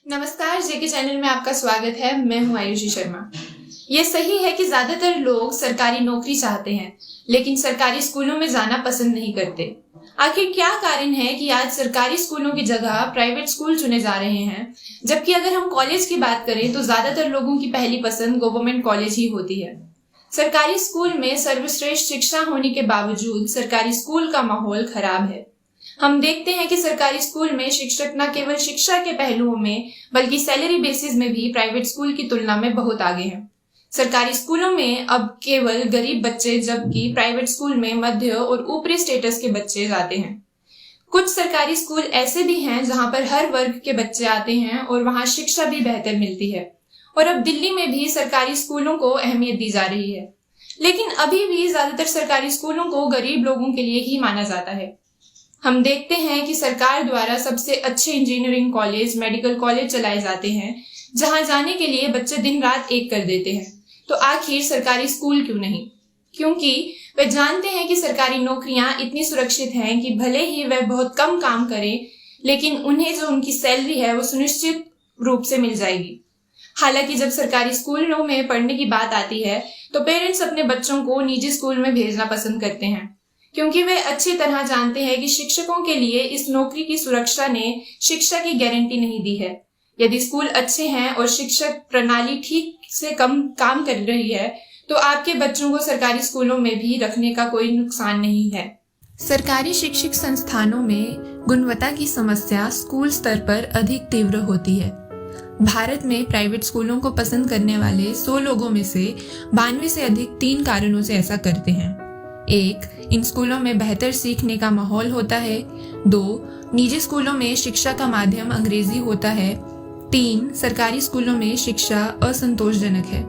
नमस्कार, जेके चैनल में आपका स्वागत है। मैं हूं आयुषी शर्मा। ये सही है कि ज्यादातर लोग सरकारी नौकरी चाहते हैं, लेकिन सरकारी स्कूलों में जाना पसंद नहीं करते। आखिर क्या कारण है कि आज सरकारी स्कूलों की जगह प्राइवेट स्कूल चुने जा रहे हैं, जबकि अगर हम कॉलेज की बात करें तो ज्यादातर लोगों की पहली पसंद गवर्नमेंट कॉलेज ही होती है। सरकारी स्कूल में सर्वश्रेष्ठ शिक्षा होने के बावजूद सरकारी स्कूल का माहौल खराब है। हम देखते हैं कि सरकारी स्कूल में शिक्षक न केवल शिक्षा के पहलुओं में बल्कि सैलरी बेसिस में भी प्राइवेट स्कूल की तुलना में बहुत आगे हैं। सरकारी स्कूलों में अब केवल गरीब बच्चे, जबकि प्राइवेट स्कूल में मध्य और ऊपरी स्टेटस के बच्चे जाते हैं। कुछ सरकारी स्कूल ऐसे भी हैं जहां पर हर वर्ग के बच्चे आते हैं और वहां शिक्षा भी बेहतर मिलती है। और अब दिल्ली में भी सरकारी स्कूलों को अहमियत दी जा रही है, लेकिन अभी भी ज्यादातर सरकारी स्कूलों को गरीब लोगों के लिए ही माना जाता है। हम देखते हैं कि सरकार द्वारा सबसे अच्छे इंजीनियरिंग कॉलेज, मेडिकल कॉलेज चलाए जाते हैं, जहां जाने के लिए बच्चे दिन रात एक कर देते हैं। तो आखिर सरकारी स्कूल क्यों नहीं? क्योंकि वे जानते हैं कि सरकारी नौकरियां इतनी सुरक्षित हैं कि भले ही वे बहुत कम काम करें, लेकिन उन्हें जो उनकी सैलरी है वो सुनिश्चित रूप से मिल जाएगी। हालांकि जब सरकारी स्कूलों में पढ़ने की बात आती है तो पेरेंट्स अपने बच्चों को निजी स्कूल में भेजना पसंद करते हैं, क्योंकि वे अच्छी तरह जानते हैं कि शिक्षकों के लिए इस नौकरी की सुरक्षा ने शिक्षा की गारंटी नहीं दी है। यदि स्कूल अच्छे हैं और शिक्षक प्रणाली ठीक से कम काम कर रही है तो आपके बच्चों को सरकारी स्कूलों में भी रखने का कोई नुकसान नहीं है। सरकारी शिक्षक संस्थानों में गुणवत्ता की समस्या स्कूल स्तर पर अधिक तीव्र होती है। भारत में प्राइवेट स्कूलों को पसंद करने वाले 100 लोगों में से 92 से अधिक 3 कारणों से ऐसा करते हैं। 1. इन स्कूलों में बेहतर सीखने का माहौल होता है। 2. निजी स्कूलों में शिक्षा का माध्यम अंग्रेजी होता है। 3. सरकारी स्कूलों में शिक्षा असंतोषजनक है।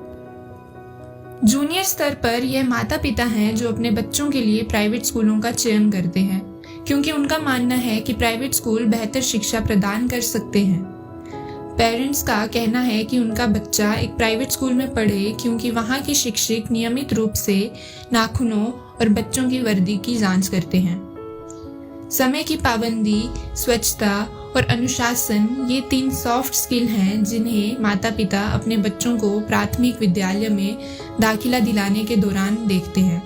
जूनियर स्तर पर यह माता पिता हैं जो अपने बच्चों के लिए प्राइवेट स्कूलों का चयन करते हैं, क्योंकि उनका मानना है कि प्राइवेट स्कूल बेहतर शिक्षा प्रदान कर सकते हैं। पेरेंट्स का कहना है कि उनका बच्चा एक प्राइवेट स्कूल में पढ़े, क्योंकि वहाँ के शिक्षक नियमित रूप से नाखूनों और बच्चों की वर्दी की जांच करते हैं। समय की पाबंदी, स्वच्छता और अनुशासन ये 3 सॉफ्ट स्किल हैं जिन्हें माता पिता अपने बच्चों को प्राथमिक विद्यालय में दाखिला दिलाने के दौरान देखते हैं।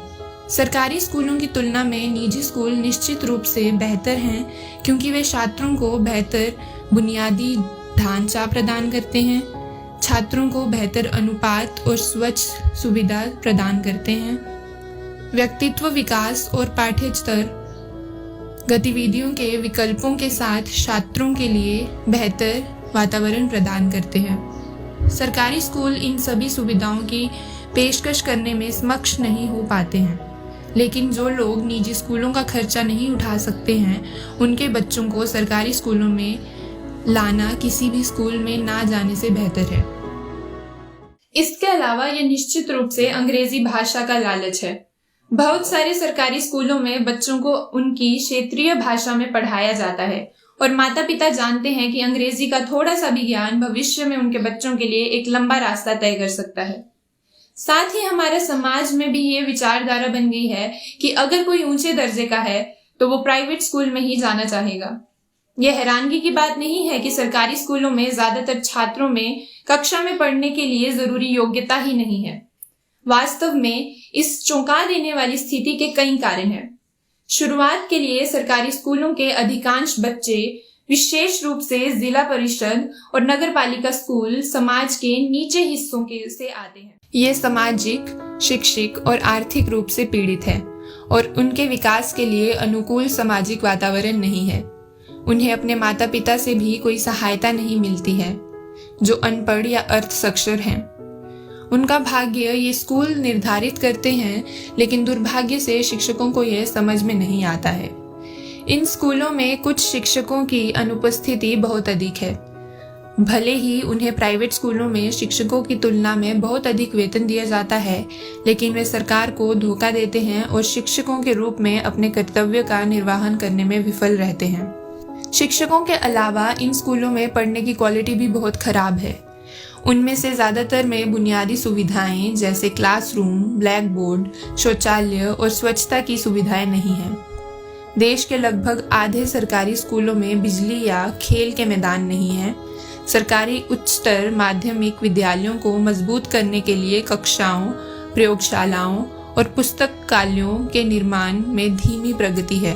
सरकारी स्कूलों की तुलना में निजी स्कूल निश्चित रूप से बेहतर हैं, क्योंकि वे छात्रों को बेहतर बुनियादी ढांचा प्रदान करते हैं, छात्रों को बेहतर अनुपात और स्वच्छ सुविधा प्रदान करते हैं, व्यक्तित्व विकास और पाठ्येतर गतिविधियों के विकल्पों के साथ छात्रों के लिए बेहतर वातावरण प्रदान करते हैं। सरकारी स्कूल इन सभी सुविधाओं की पेशकश करने में सक्षम नहीं हो पाते हैं, लेकिन जो लोग निजी स्कूलों का खर्चा नहीं उठा सकते हैं, उनके बच्चों को सरकारी स्कूलों में लाना किसी भी स्कूल में ना जाने से बेहतर है। इसके अलावा यह निश्चित रूप से अंग्रेजी भाषा का लालच है। बहुत सारे सरकारी स्कूलों में बच्चों को उनकी क्षेत्रीय भाषा में पढ़ाया जाता है और माता पिता जानते हैं कि अंग्रेजी का थोड़ा सा भी ज्ञान भविष्य में उनके बच्चों के लिए एक लंबा रास्ता तय कर सकता है। साथ ही हमारे समाज में भी ये विचारधारा बन गई है कि अगर कोई ऊंचे दर्जे का है तो वो प्राइवेट स्कूल में ही जाना चाहेगा। यह हैरानगी की बात नहीं है कि सरकारी स्कूलों में ज्यादातर छात्रों में कक्षा में पढ़ने के लिए जरूरी योग्यता ही नहीं है। वास्तव में इस चौंका देने वाली स्थिति के कई कारण हैं। शुरुआत के लिए सरकारी स्कूलों के अधिकांश बच्चे विशेष रूप से जिला परिषद और नगरपालिका स्कूल समाज के नीचे हिस्सों के से आते हैं। ये सामाजिक, शैक्षिक और आर्थिक रूप से पीड़ित है और उनके विकास के लिए अनुकूल सामाजिक वातावरण नहीं है। उन्हें अपने माता पिता से भी कोई सहायता नहीं मिलती है जो अनपढ़ या अर्थसाक्षर हैं। उनका भाग्य ये स्कूल निर्धारित करते हैं, लेकिन दुर्भाग्य से शिक्षकों को यह समझ में नहीं आता है। इन स्कूलों में कुछ शिक्षकों की अनुपस्थिति बहुत अधिक है। भले ही उन्हें प्राइवेट स्कूलों में शिक्षकों की तुलना में बहुत अधिक वेतन दिया जाता है, लेकिन वे सरकार को धोखा देते हैं और शिक्षकों के रूप में अपने कर्तव्य का निर्वहन करने में विफल रहते हैं। शिक्षकों के अलावा इन स्कूलों में पढ़ने की क्वालिटी भी बहुत खराब है। उनमें से ज़्यादातर में बुनियादी सुविधाएं जैसे क्लासरूम, ब्लैक बोर्ड, शौचालय और स्वच्छता की सुविधाएं नहीं हैं। देश के लगभग आधे सरकारी स्कूलों में बिजली या खेल के मैदान नहीं हैं। सरकारी उच्चतर माध्यमिक विद्यालयों को मजबूत करने के लिए कक्षाओं, प्रयोगशालाओं और पुस्तकालयों के निर्माण में धीमी प्रगति है।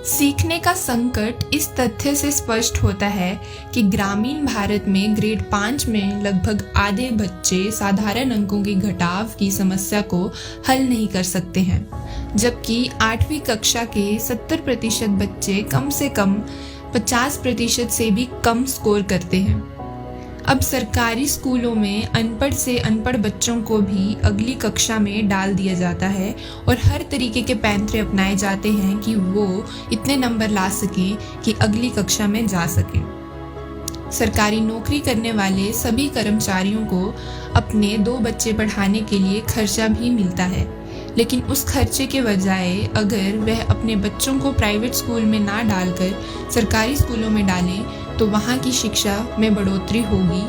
सीखने का संकट इस तथ्य से स्पष्ट होता है कि ग्रामीण भारत में ग्रेड 5 में लगभग आधे बच्चे साधारण अंकों की घटाव की समस्या को हल नहीं कर सकते हैं, जबकि 8वीं कक्षा के 70% बच्चे कम से कम 50% से भी कम स्कोर करते हैं। अब सरकारी स्कूलों में अनपढ़ से अनपढ़ बच्चों को भी अगली कक्षा में डाल दिया जाता है और हर तरीके के पैंतरे अपनाए जाते हैं कि वो इतने नंबर ला सकें कि अगली कक्षा में जा सकें। सरकारी नौकरी करने वाले सभी कर्मचारियों को अपने 2 बच्चे पढ़ाने के लिए खर्चा भी मिलता है, लेकिन उस खर्चे के बजाय अगर वह अपने बच्चों को प्राइवेट स्कूल में ना डालकर सरकारी स्कूलों में डालें तो वहाँ की शिक्षा में बढ़ोतरी होगी।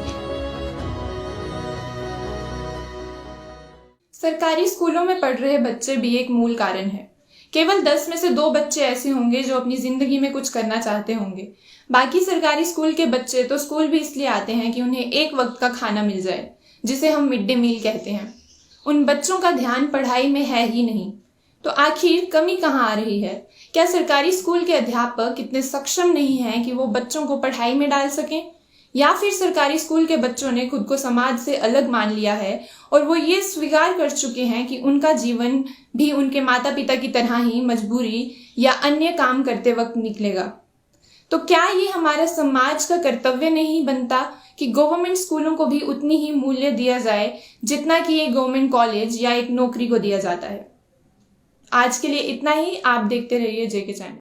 सरकारी स्कूलों में पढ़ रहे बच्चे भी एक मूल कारण है। केवल 10 में से 2 बच्चे ऐसे होंगे जो अपनी जिंदगी में कुछ करना चाहते होंगे। बाकी सरकारी स्कूल के बच्चे तो स्कूल भी इसलिए आते हैं कि उन्हें एक वक्त का खाना मिल जाए, जिसे हम मिड डे मील कहते हैं। उन बच्चों का ध्यान पढ़ाई में है ही नहीं। तो आखिर कमी कहाँ आ रही है? क्या सरकारी स्कूल के अध्यापक इतने सक्षम नहीं हैं कि वो बच्चों को पढ़ाई में डाल सकें, या फिर सरकारी स्कूल के बच्चों ने खुद को समाज से अलग मान लिया है और वो ये स्वीकार कर चुके हैं कि उनका जीवन भी उनके माता पिता की तरह ही मजबूरी या अन्य काम करते वक्त निकलेगा? तो क्या ये हमारा समाज का कर्तव्य नहीं बनता कि गवर्नमेंट स्कूलों को भी उतनी ही मूल्य दिया जाए जितना कि एक गवर्नमेंट कॉलेज या एक नौकरी को दिया जाता है? आज के लिए इतना ही। आप देखते रहिए जेके चैनल।